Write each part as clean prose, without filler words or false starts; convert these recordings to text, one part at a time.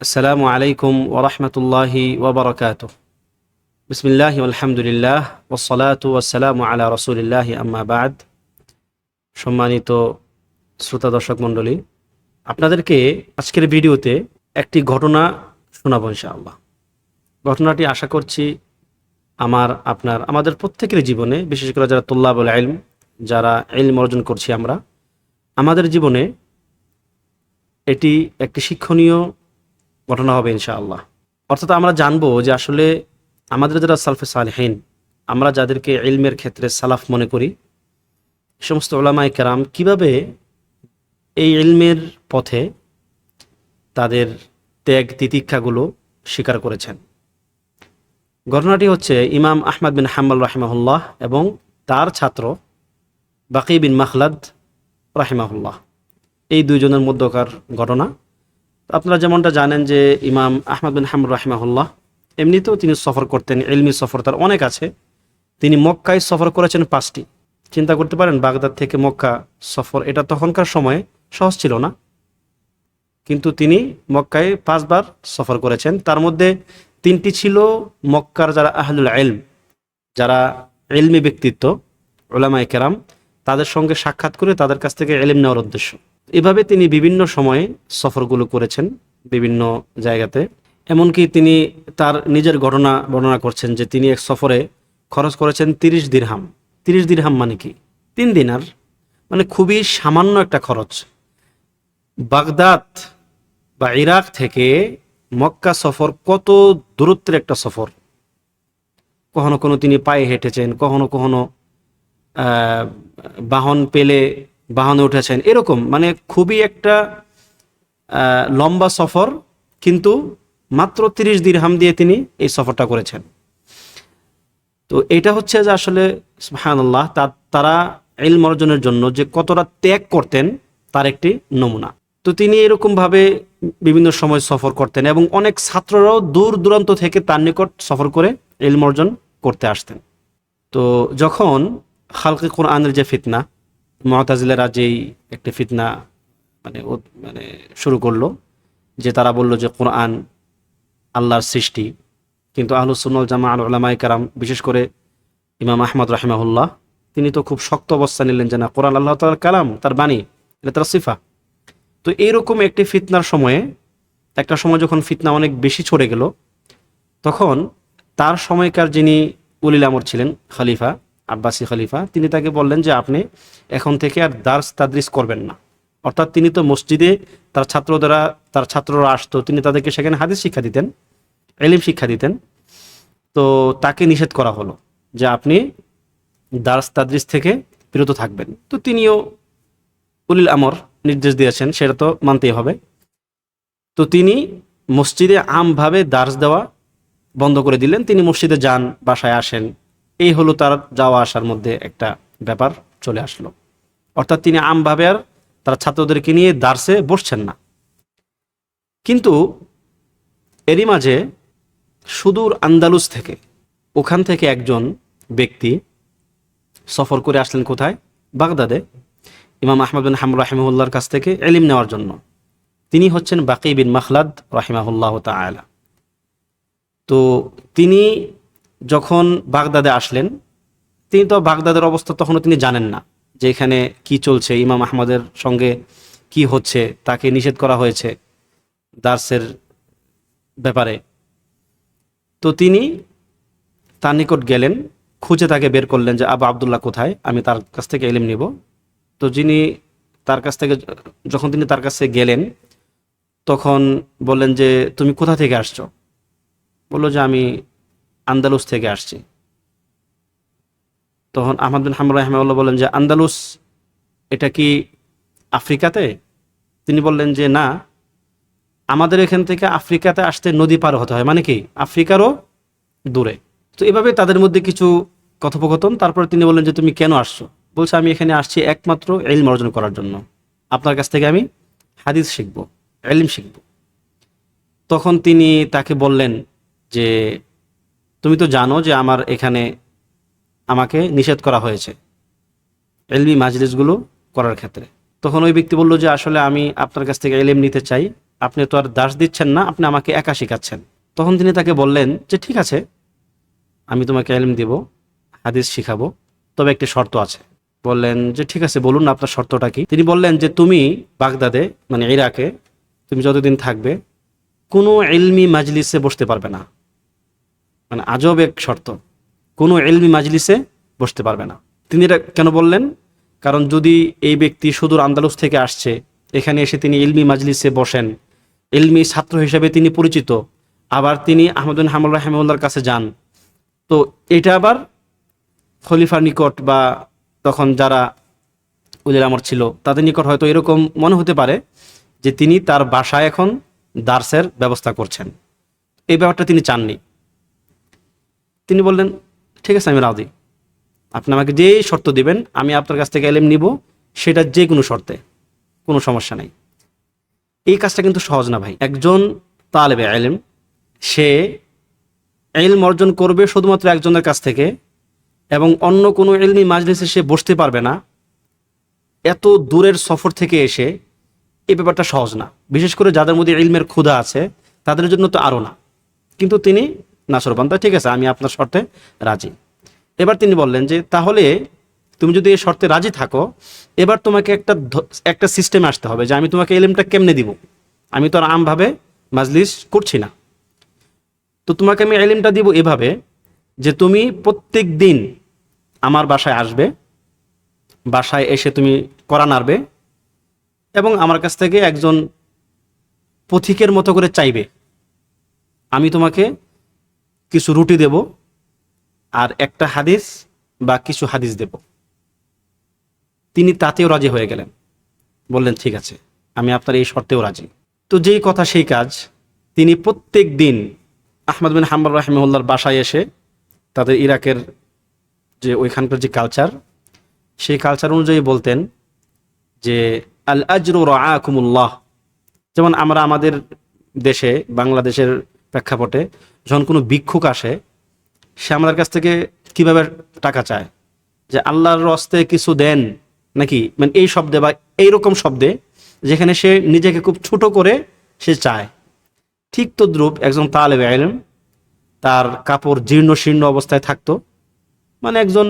আসসালামু আলাইকুম ওরহমতুল্লাহি ওবরকাতুহ। বিসমিল্লাহি আলহামদুলিল্লাহ ওয়াসসালাতু ওয়াসসালামু আলা রাসূলিল্লাহি আম্মা বাদ। সম্মানিত শ্রোতা দর্শক মণ্ডলী, আপনাদেরকে আজকের ভিডিওতে একটি ঘটনা শোনাবো ইনশাআল্লাহ। ঘটনাটি আশা করছি আমাদের প্রত্যেকের জীবনে, বিশেষ করে যারা তুল্লাবুল ইলম, যারা ইলম অর্জন করছি আমাদের জীবনে এটি একটি শিক্ষণীয় ঘটনা হবে ইনশাআল্লাহ। অর্থাৎ আমরা জানবো যে আসলে আমাদের যারা সালফে সালেহিন, আমরা যাদেরকে ইলমের ক্ষেত্রে সালাফ মনে করি, সমস্ত উলামায়ে কেরাম কিভাবে এই ইলমের পথে তাদের ত্যাগ তিতিক্ষাগুলো স্বীকার করেছেন। ঘটনাটি হচ্ছে ইমাম আহমদ বিন হাম্বল রাহিমাহুল্লাহ এবং তার ছাত্র বাকি বিন মাখলাদ রাহিমাহুল্লাহ, এই দুইজনের মধ্যকার ঘটনা। আপনারা যেমনটা জানেন যে ইমাম আহমদ বিন হাম্বল রাহিমাহুল্লাহ এমনিতেও তিনি সফর করতেন, ইলমি সফর তার অনেক আছে। তিনি মক্কায় সফর করেছেন 5টি। চিন্তা করতে পারেন, বাগদাদ থেকে মক্কা সফর, এটা তখনকার সময়ে সহজ ছিল না, কিন্তু তিনি মক্কায় 5 বার সফর করেছেন। তার মধ্যে 3টি ছিল মক্কার যারা আহলুল ইলম, যারা ইলমি ব্যক্তিত্ব, উলামায়ে কেরাম, তাদের সঙ্গে সাক্ষাৎ করে তাদের কাছ থেকে ইলম নেওয়ার উদ্দেশ্য। এভাবে তিনি বিভিন্ন সময়ে সফরগুলো করেছেন বিভিন্ন জায়গাতে। এমনকি তিনি তার নিজের ঘটনা বর্ণনা করছেন যে তিনি এক সফরে খরচ করেছেন 30 দিরহাম। 30 দিরহাম মানে কি? 3 দিনার, মানে খুবই সামান্য একটা খরচ। বাগদাদ বা ইরাক থেকে মক্কা সফর কত দূরত্বের একটা সফর। কখনো কোনো তিনি পায়ে হেঁটেছেন, কখনো কখনো বাহন পেলে বাহনে উঠেছেন, এরকম মানে খুবই একটা লম্বা সফর, কিন্তু মাত্র 30 দিরহাম দিয়ে তিনি এই সফরটা করেছেন। তো এটা হচ্ছে যে আসলে সুবহানাল্লাহ, তারা ইলম অর্জনের জন্য যে কতটা ত্যাগ করতেন তার একটি নমুনা। তো তিনি এরকমভাবে বিভিন্ন সময় সফর করতেন এবং অনেক ছাত্ররাও দূর দূরান্ত থেকে তার নিকট সফর করে ইলম অর্জন করতে আসতেন। তো যখন খালকে কোরআনের যে ফিতনা, মুতাজিলারা যেই একটা ফিতনা মানে শুরু করলো, যে তারা বলল যে কোরআন আল্লাহর সৃষ্টি, কিন্তু আহলুস সুন্নাহ ওয়াল জামাআহ উলামায়ে কেরাম, বিশেষ করে ইমাম আহমদ রাহিমাহুল্লাহ, তিনি তো খুব শক্ত অবস্থান নিলেন যে না, কোরআন আল্লাহ তাআলার কালাম, তার বাণী, এটা তার সিফা। তো এইরকম একটি ফিতনার সময়ে, একটা সময় যখন ফিতনা অনেক বেশি ছড়ে গেল, তখন তার সময়কার যিনি উলিল আমর ছিলেন, খলিফা, আব্বাসী খলিফা, তিনি তাকে বললেন যে আপনি এখন থেকে আর দার্স তাদরিস করবেন না। অর্থাৎ তিনি তো মসজিদে তার ছাত্ররা আসতো, তিনি তাদেরকে সেখানে হাদিস শিক্ষা দিতেন, ইলম শিক্ষা দিতেন। তো তাকে নিষেধ করা হলো যে আপনি দার্স তাদরিস থেকে বিরত থাকবেন। তো তিনিও উলিল আমর নির্দেশ দিয়েছেন, সেটা তো মানতেই হবে। তো তিনি মসজিদে আমভাবে দার্স দেওয়া বন্ধ করে দিলেন। তিনি মসজিদে যান, বাসায় আসেন, এই হলো তার যাওয়া আসার মধ্যে একটা ব্যাপার চলে আসলো। অর্থাৎ তিনি আমভাবে আর তার ছাত্রদেরকে নিয়ে দার্সে বসছেন না। কিন্তু এরই মাঝে সুদূর আন্দালুস থেকে, ওখান থেকে একজন ব্যক্তি সফর করে আসলেন কোথায়? বাগদাদে, ইমাম আহমদ বিন হাম্বল রাহিমাহুল্লাহর কাছ থেকে ইলম নেওয়ার জন্য। তিনি হচ্ছেন বাকি বিন মাখলাদ রাহিমাহুল্লাহ তাআলা। তো তিনি যখন বাগদাদে আসলেন, তিনি তো বাগদাদের অবস্থা তখনও তিনি জানেন না যে এখানে কি চলছে, ইমাম আহমদের সঙ্গে কি হচ্ছে, তাকে নিষেধ করা হয়েছে দার্সের ব্যাপারে। তো তিনি তার নিকট গেলেন, খুঁজে তাকে বের করলেন যে আবু আবদুল্লাহ কোথায়, আমি তার কাছ থেকে ইলম নিব। তো যখন তিনি তার কাছে গেলেন, তখন বললেন যে তুমি কোথা থেকে আসছো? বললো যে আমি আন্দালুস থেকে আসছি। তখন আহমদ বিন হাম্বল রাহিমাহুল্লাহ বললেন যে আন্দালুস এটা কি আফ্রিকাতে? তিনি বললেন যে না, আমাদের এখান থেকে আফ্রিকাতে আসতে নদী পার হতে হয়, মানে কি আফ্রিকারও দূরে। তো এভাবে তাদের মধ্যে কিছু কথোপকথন। তারপরে তিনি বললেন যে তুমি কেন আসছো? বলছে আমি এখানে আসছি একমাত্র ইলম অর্জন করার জন্য, আপনার কাছ থেকে আমি হাদিস শিখবো, ইলম শিখবো। তখন তিনি তাকে বললেন যে তুমি তো জানো যে আমার এখানে আমাকে নিষেধ করা হয়েছে ইলমি মাজলিসগুলো করার ক্ষেত্রে। তখন ওই ব্যক্তি বলল যে আসলে আমি আপনার কাছ থেকে ইলম নিতে চাই, আপনি তো আর দাস দিচ্ছেন না, আপনি আমাকে একা শেখাচ্ছেন। তখন তিনি তাকে বললেন যে ঠিক আছে, আমি তোমাকে ইলম দিব, হাদিস শিখাবো, তবে একটি শর্ত আছে। বললেন যে ঠিক আছে, বলুন না আপনার শর্তটা কি। তিনি বললেন যে তুমি বাগদাদে মানে ইরাকে তুমি যতদিন থাকবে কোনো ইলমি মাজলিসে বসতে পারবে না। মানে আজব এক শর্ত, কোনো ইলমি মাজলিসে বসতে পারবে না। তিনি এটা কেন বললেন? কারণ যদি এই ব্যক্তি সুদূর আন্দালুস থেকে আসছে, এখানে এসে তিনি ইলমি মাজলিসে বসেন, ইলমি ছাত্র হিসেবে তিনি পরিচিত, আবার তিনি আহমদ বিন হাম্বল রাহিমাহুল্লাহর কাছে যান, তো এটা আবার খলিফার নিকট বা তখন যারা উলিল আমর ছিল তাদের নিকট হয়তো এরকম মনে হতে পারে যে তিনি তার বাসায় এখন দার্সের ব্যবস্থা করছেন। এই ব্যাপারটা তিনি চাননি। তিনি বললেন ঠিক আছে, আমি রাজি, আপনি আমাকে যে শর্ত দিবেন আমি আপনার কাছ থেকে ইলম নিব, সেটা যে কোনো শর্তে, কোনো সমস্যা নেই। এই কাজটা কিন্তু সহজ না ভাই। একজন তালেবে ইলম সে ইলম অর্জন করবে শুধুমাত্র একজনের কাছ থেকে এবং অন্য কোনো ইলমি মাজলিসে সে বসতে পারবে না, এত দূরের সফর থেকে এসে, এই ব্যাপারটা সহজ না। বিশেষ করে যাদের মধ্যে ইলমের ক্ষুধা আছে তাদের জন্য তো আরও না। কিন্তু তিনি নাসরবান্দা, ঠিক আছে আমি আপনার শর্তে রাজি। এবার তিনি বললেন যে তাহলে তুমি যদি এই শর্তে রাজি থাকো, এবার তোমাকে একটা সিস্টেমে আসতে হবে যে আমি তোমাকে ইলমটা কেমনে দিব। আমি তো আর আমভাবে মাজলিস করছি না, তো তোমাকে আমি ইলমটা দিব এভাবে যে তুমি প্রত্যেক দিন আমার বাসায় আসবে, বাসায় এসে তুমি কোরআন আনবে এবং আমার কাছ থেকে একজন পথিকের মতো করে চাইবে। আমি তোমাকে কিছু রুটি দেব আর একটা হাদিস বা কিছু হাদিস দেব। তিনি তাতেও রাজি হয়ে গেলেন, বললেন ঠিক আছে আমি আপনার এই শর্তেও রাজি। তো যেই কথা সেই কাজ, তিনি প্রত্যেক দিন আহমদ বিন হাম্বল রাহিমাহুল্লাহর বাসায় এসে তাদের ইরাকের যে ওইখানকার যে কালচার, সেই কালচার অনুযায়ী বলতেন যে আল আজরু রাআকুমুল্লাহ। যেমন আমরা আমাদের দেশে, বাংলাদেশের প্রেক্ষাপটে যখন কোনো ভিক্ষুক আসে, সে আমাদের কাছ থেকে কিভাবে টাকা চায় যে আল্লাহর রাস্তায় কিছু দেন নাকি, মানে এই শব্দে বা এইরকম শব্দে, যেখানে সে নিজেকে খুব ছোট করে সে চায়। ঠিক তদ্রূপ একজন তালেবে ইলম, তার কাপড় জীর্ণ শীর্ণ অবস্থায় থাকতো, মানে একজন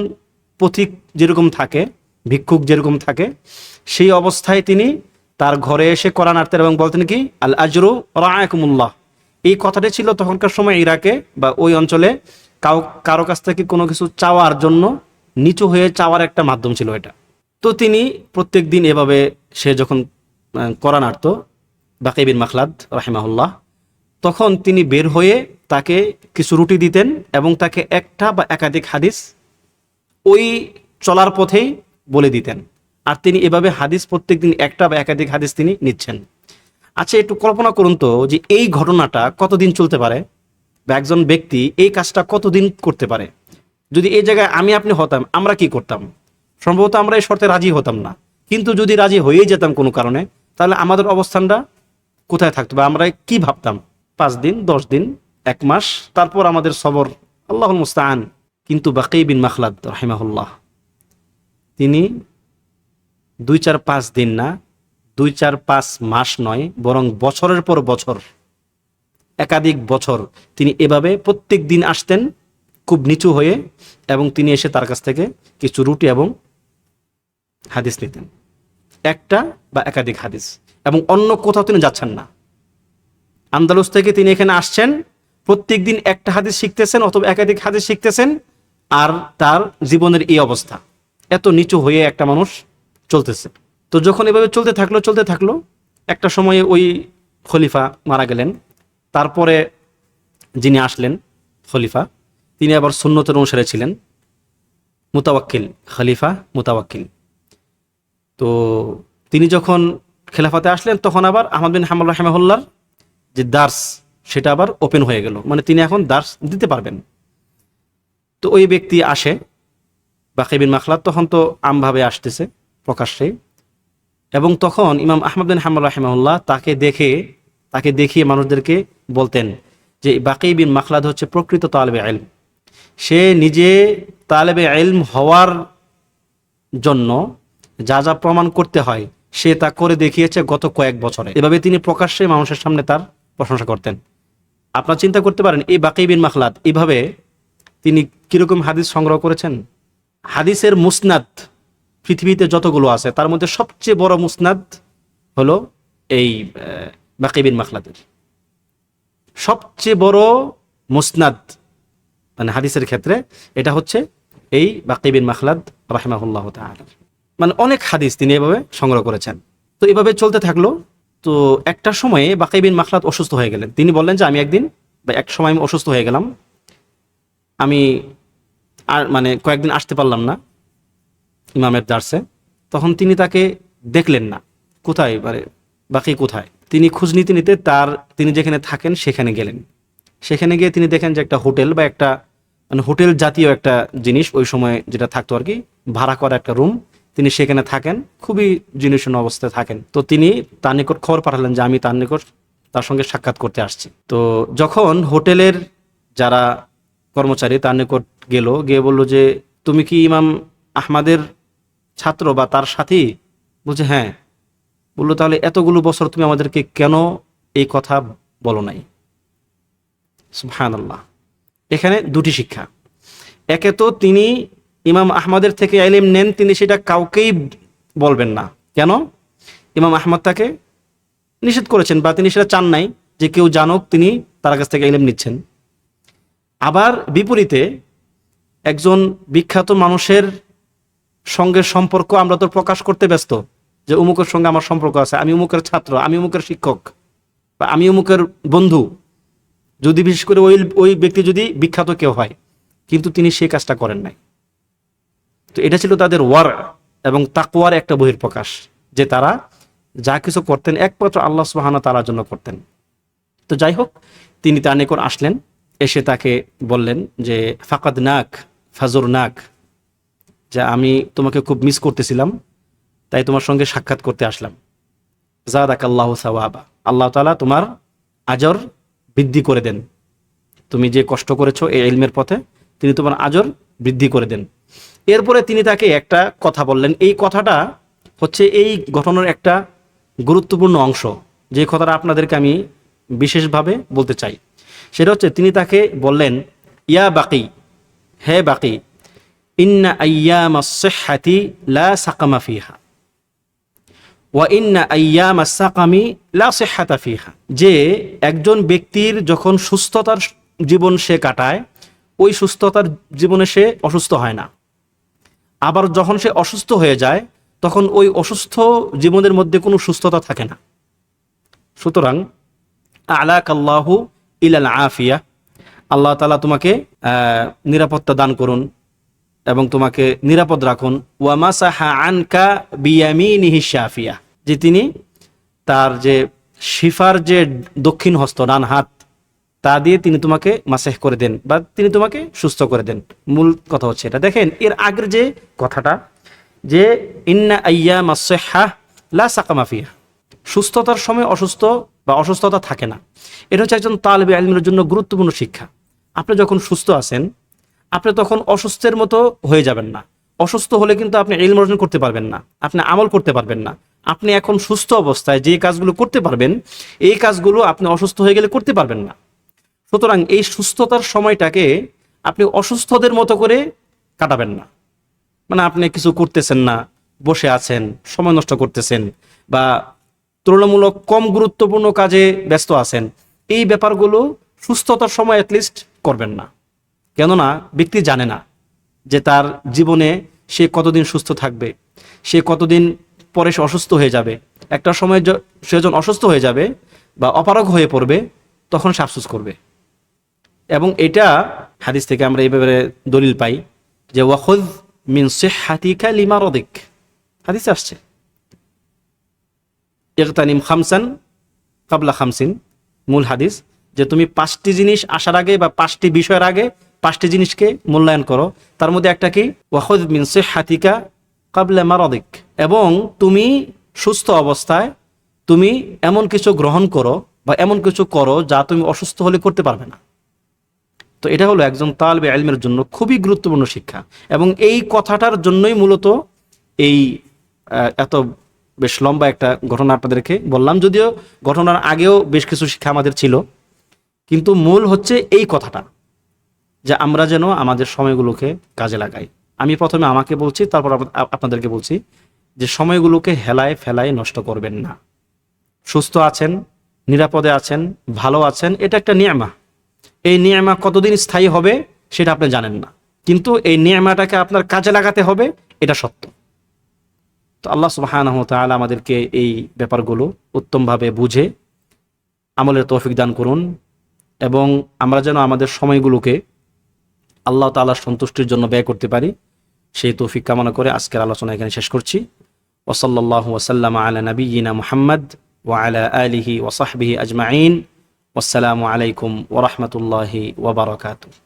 পথিক যেরকম থাকে, ভিক্ষুক যেরকম থাকে, সেই অবস্থায় তিনি তার ঘরে এসে কোরআন আনতেন এবং বলতেন কি আল আজরু রাআকুমুল্লাহ। এই কথাটি ছিল তখনকার সময় ইরাকে বা ওই অঞ্চলে কারো কাছ থেকে কোনো কিছু চাওয়ার জন্য নিচু হয়ে চাওয়ার একটা মাধ্যম ছিল এটা। তো তিনি প্রত্যেক দিন এভাবে সে যখন কোরআন আনতো বাকি বিন মাখলাদ রাহিমাহুল্লাহ, তখন তিনি বের হয়ে তাকে কিছু রুটি দিতেন এবং তাকে একটা বা একাধিক হাদিস ওই চলার পথেই বলে দিতেন। আর তিনি এভাবে হাদিস প্রত্যেকদিন একটা বা একাধিক হাদিস তিনি নিচ্ছেন। আচ্ছা একটু কল্পনা করুন তো যে এই ঘটনাটা কতদিন চলতে পারে, বা একজন ব্যক্তি এই কাজটা কতদিন করতে পারে। যদি এই জায়গায় আমি আপনি হতাম, আমরা কি করতাম? সম্ভবত আমরা এই শর্তে রাজি হতাম না। কিন্তু যদি রাজি হয়েই যেতাম কোনো কারণে, তাহলে আমাদের অবস্থানটা কোথায় থাকতো বা আমরা কি ভাবতাম? 5 দিন, 10 দিন, 1 মাস, তারপর আমাদের সবর, আল্লাহুল মুস্তাআন। কিন্তু বাকি বিন মাখলাদ রাহিমাহুল্লাহ তিনি 2-4-5 দিন না, 2-4-5 মাস নয়, বরং বছরের পর বছর, একাধিক বছর তিনি এভাবে প্রত্যেক দিন আসতেন খুব নিচু হয়ে, এবং তিনি এসে তার কাছ থেকে কিছু রুটি এবং হাদিস নিতেন, একটা বা একাধিক হাদিস, এবং অন্য কোথাও তিনি যাচ্ছেন না। আন্দালুস থেকে তিনি এখানে আসছেন, প্রত্যেক দিন একটা হাদিস শিখতেছেন অথবা একাধিক হাদিস শিখতেছেন, আর তার জীবনের এই অবস্থা, এত নিচু হয়ে একটা মানুষ চলতেছে। তো যখন এভাবে চলতে থাকলো, একটা সময়ে ওই খলিফা মারা গেলেন। তারপরে যিনি আসলেন খলিফা, তিনি আবার সুন্নতের অনুসারে ছিলেন, মুতাওয়াক্কিল, খলিফা মুতাওয়াক্কিল। তো তিনি যখন খেলাফাতে আসলেন, তখন আবার আহমদ বিন হাম্বল রাহিমাহুল্লাহর যে দার্স, সেটা আবার ওপেন হয়ে গেল, মানে তিনি এখন দার্স দিতে পারবেন। তো ওই ব্যক্তি আসে, বাকি বিন মাখলাদ তখন তো আমভাবে আসতেছে প্রকাশ্যে, এবং তখন ইমাম আহমদ বিন হাম্বল রাহিমাহুল্লাহ তাকে দেখিয়ে মানুষদেরকে বলতেন যে বাকি বিন মাখলাদ হচ্ছে প্রকৃত তালেবে ইলম। সে নিজে তালেবে ইলম হওয়ার জন্য যা যা প্রমাণ করতে হয় সে তা করে দেখিয়েছে গত কয়েক বছরে। এভাবে তিনি প্রকাশ্যে মানুষের সামনে তার প্রশংসা করতেন। আপনারা চিন্তা করতে পারেন এই বাকি বিন মাখলাদ এইভাবে তিনি কিরকম হাদিস সংগ্রহ করেছেন। হাদিসের মুসনাদ পৃথিবীতে যতগুলো আছে তার মধ্যে সবচেয়ে বড় মুসনাদ হলো এই বাকি বিন মাখলাদের। সবচেয়ে বড় মুসনাদ মানে হাদিসের ক্ষেত্রে এটা হচ্ছে এই বাকি বিন মাখলাদ রাহিমাহুল্লাহ তাআলা। মানে অনেক হাদিস তিনি এভাবে সংগ্রহ করেছেন। তো এভাবে চলতে থাকলো। তো একটা সময়ে বাকি বিন মাখলাদ অসুস্থ হয়ে গেলেন। তিনি বললেন যে আমি একদিন বা এক সময় আমি অসুস্থ হয়ে গেলাম, আমি আর মানে কয়েকদিন আসতে পারলাম না ইমামের দার্সে। তখন তিনি তাকে দেখলেন না, কোথায় মানে বাকি কোথায়। তিনি খোঁজ নিতে নিতে তিনি যেখানে থাকেন সেখানে গেলেন। সেখানে গিয়ে তিনি দেখেন যে একটা হোটেল বা একটা মানে হোটেল জাতীয় একটা জিনিস ওই সময় যেটা থাকতো আর কি, ভাড়া করা একটা রুম, তিনি সেখানে থাকেন, খুবই জীর্ণশীর্ণ অবস্থায় থাকেন। তো তিনি তার নিকট খবর পাঠালেন যে আমি তার নিকট তার সঙ্গে সাক্ষাৎ করতে আসছি। তো যখন হোটেলের যারা কর্মচারী তার নিকট গিয়ে বলল যে তুমি কি ইমাম আহমাদের ছাত্র বা তার সাথী? বলছে হ্যাঁ। বললো তাহলে এতগুলো বছর তুমি আমাদেরকে কেন এই কথা বলো নাই? সুবহানাল্লাহ। এখানে দুটি শিক্ষা। একে তো তিনি ইমাম আহমদের থেকে ইলম নেন, তিনি সেটা কাউকেই বলবেন না। কেন? ইমাম আহমদ তাকে নিষেধ করেছেন বা তিনি সেটা চান নাই যে কেউ জানুক তিনি তার কাছ থেকে ইলম নিচ্ছেন। আবার বিপরীতে একজন বিখ্যাত মানুষের সঙ্গে সম্পর্ক আমরা তো প্রকাশ করতে ব্যস্ত যে অমুকের সঙ্গে আমার সম্পর্ক আছে, আমি অমুকের ছাত্র, আমি অমুকের শিক্ষক বা আমি অমুকের বন্ধু, যদি বিশেষ করে ওই ব্যক্তি যদি বিখ্যাত কেউ হয়, কিন্তু তিনি সেই কাজটা করেন নাই। তো এটা ছিল তাদের ওয়ার এবং তাকওয়ার একটা বহিঃপ্রকাশ, যে তারা যা কিছু করতেন একমাত্র আল্লাহ সুবহানাহু ওয়া তাআলার জন্য করতেন। তো যাই হোক, তিনি তার নিকট আসলেন, এসে তাকে বললেন যে ফাকাদ নাক ফাজুর নাক, যে আমি তোমাকে খুব মিস করতেছিলাম, তাই তোমার সঙ্গে সাক্ষাৎ করতে আসলাম। জাদাকাল্লাহু সাওয়াবা, আল্লাহ তাআলা তোমার আজর বৃদ্ধি করে দেন, তুমি যে কষ্ট করেছো এই ইলমের পথে তিনি তোমার আজর বৃদ্ধি করে দেন। এরপরে তিনি তাকে একটা কথা বললেন। এই কথাটা হচ্ছে এই ঘটনার একটা গুরুত্বপূর্ণ অংশ, যে কথাটা আপনাদেরকে আমি বিশেষভাবে বলতে চাই। সেটা হচ্ছে তিনি তাকে বললেন, ইয়া বাকি, হে বাকি, ইন্না আইয়ামাস সিহহাতি লা সাকামা ফিহা ওয়া ইন্না আইয়ামাস সাকামি লা সিহহাতা ফিহা। যে একজন ব্যক্তির যখন সুস্থতার জীবন সে কাটায়, ওই সুস্থতার জীবনে সে অসুস্থ হয় না। আবার যখন সে অসুস্থ হয়ে যায়, তখন ওই অসুস্থ জীবনের মধ্যে কোনো সুস্থতা থাকে না। সুতরাং আলাকাল্লাহু ইলাল আফিয়া, আল্লাহ তাআলা তোমাকে নিরাপত্তা দান করুন এবং তোমাকে নিরাপদ রাখুন। ওয়া মাসাহা আনকা বিয়ামিনিহি শাফিয়া, যে তিনি তার যে শিফার যে দক্ষিণ হস্ত ডান হাত, তা দিয়ে তিনি তোমাকে মাসেহ করে দেন বা তিনি তোমাকে সুস্থ করে দেন। মূল কথা হচ্ছে এটা। দেখেন এর আগের যে কথাটা, যে ইন্না আইয়ামাস সিহহা লা সাকামা ফিহা, সুস্থতার সময় অসুস্থ বা অসুস্থতা থাকে না। এটা হচ্ছে একজন তালিবে ইলমের জন্য গুরুত্বপূর্ণ শিক্ষা। আপনি যখন সুস্থ আছেন, আপনি তখন অসুস্থের মতো হয়ে যাবেন না। অসুস্থ হলে কিন্তু আপনি ইলম অর্জন করতে পারবেন না, আপনি আমল করতে পারবেন না। আপনি এখন সুস্থ অবস্থায় যে কাজগুলো করতে পারবেন, এই কাজগুলো আপনি অসুস্থ হয়ে গেলে করতে পারবেন না। সুতরাং এই সুস্থতার সময়টাকে আপনি অসুস্থদের মতো করে কাটাবেন না। মানে আপনি কিছু করতেছেন না, বসে আছেন, সময় নষ্ট করতেছেন বা তুলনামূলক কম গুরুত্বপূর্ণ কাজে ব্যস্ত আছেন, এই ব্যাপারগুলো সুস্থতার সময় অ্যাটলিস্ট করবেন না। কেননা ব্যক্তি জানে না যে তার জীবনে সে কতদিন সুস্থ থাকবে, সে কতদিন পরে সে অসুস্থ হয়ে যাবে। একটা সময় সে যখন অসুস্থ হয়ে যাবে বা অপারগ হয়ে পড়বে, তখন সে আফসোস করবে। এবং এটা হাদিস থেকে আমরা এই ব্যাপারে দলিল পাই যে ওয়াখুয মিন সিহহাতিকা লিমারাদিক, হাদিসে আসছে ইগতানিম খামসান কাবলা খামসিন, মূল হাদিস, যে তুমি 5টি জিনিস আসার আগে বা 5টি বিষয়ের আগে 5টি জিনিসকে মূল্যায়ন করো। তার মধ্যে একটা কি? ওয়াখুয মিন সিহহাতিকা কাবলা মারাদিক, এবং তুমি সুস্থ অবস্থায় তুমি এমন কিছু গ্রহণ করো বা এমন কিছু করো যা তুমি অসুস্থ হলে করতে পারবে না। তো এটা হলো একজন তালিবে ইলমের জন্য খুবই গুরুত্বপূর্ণ শিক্ষা। এবং এই কথাটার জন্যই মূলত এই এত বেশ লম্বা একটা ঘটনা আপনাদেরকে বললাম, যদিও ঘটনার আগেও বেশ কিছু শিক্ষা আমাদের ছিল, কিন্তু মূল হচ্ছে এই কথাটা যে আমরা যেন আমাদের সময়গুলোকে কাজে লাগাই। আমি প্রথমে আমাকে বলছি, তারপর আপনাদেরকে বলছি যে সময়গুলোকে হেলায় ফেলায় নষ্ট করবেন না। সুস্থ আছেন, নিরাপদে আছেন, ভালো আছেন, এটা একটা নিয়ামা। এই নিয়ামা কতদিন স্থায়ী হবে সেটা আপনি জানেন না, কিন্তু এই নিয়ামাটাকে আপনার কাজে লাগাতে হবে, এটা সত্য। তো আল্লাহ সুবহানাহু ওয়া তাআলা আমাদেরকে এই ব্যাপারগুলো উত্তমভাবে বুঝে আমলের তৌফিক দান করুন, এবং আমরা যেন আমাদের সময়গুলোকে আল্লাহ তাআলার সন্তুষ্টির জন্য ব্যয় করতে পারি, সেই তৌফিক কামনা করে আজকের আলোচনা এখানে শেষ করছি। ওয়া সাল্লাল্লাহু ওয়া সাল্লামা আলা নাবিয়্যিনা মুহাম্মদ ওয়া আলা আলিহি ওয়া সাহবিহি আজমাইন। ওয়াসসালামু আলাইকুম ওয়া রাহমাতুল্লাহি ওয়া বারাকাতুহু।